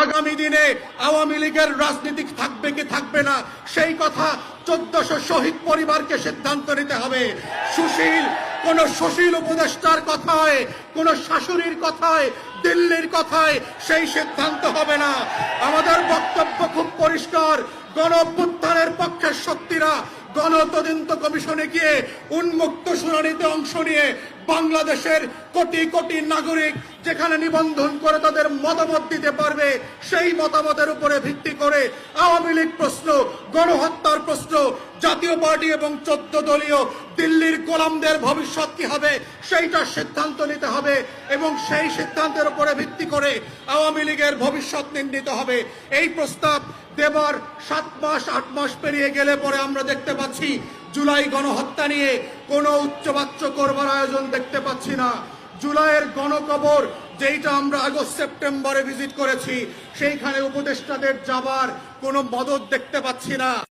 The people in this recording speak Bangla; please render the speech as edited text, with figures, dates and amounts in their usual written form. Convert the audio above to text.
আগামী দিনে আওয়ামী লীগের রাজনীতি থাকবে কি থাকবে না সেই কথা 1400 শহীদ পরিবারকে সিদ্ধান্ত নিতে হবে। কোন সুশীল উপদেষ্টার কথায়, কোন শাশুড়ির কথায়, দিল্লির কথায় সেই সিদ্ধান্ত হবে না। আমাদের বক্তব্য খুব পরিষ্কার, গণ অভ্যুত্থানের পক্ষের শক্তিরা গণ তদন্ত কমিশনে গিয়ে উন্মুক্ত শুনানিতে অংশ নিয়ে বাংলাদেশের কোটি কোটি নাগরিক যেখানে নিবন্ধন করে তাদের মতামত দিতে পারবে, সেই মতামতের উপরে ভিত্তি করে আওয়ামী লীগ প্রশ্ন, গণহত্যার প্রশ্ন, জাতীয় পার্টি এবং 14 দলীয় দিল্লির গোলামদের ভবিষ্যৎ কি হবে সেইটার সিদ্ধান্ত নিতে হবে এবং সেই সিদ্ধান্তের উপরে ভিত্তি করে আওয়ামী লীগের ভবিষ্যৎ নির্ণীত হবে। এই প্রস্তাব দেবার 7 মাস 8 মাস পেরিয়ে গেলে পরে আমরা দেখতে পাচ্ছি জুলাই গণহত্যা নিয়ে কোনো উচ্চবাচ্য করবার আয়োজন দেখতে পাচ্ছি না। জুলাইয়ের গণকবর যেটা আমরা আগস্ট সেপ্টেম্বরে ভিজিট করেছি সেইখানে উপদেষ্টাদের যাবার কোনো মদত দেখতে পাচ্ছি না।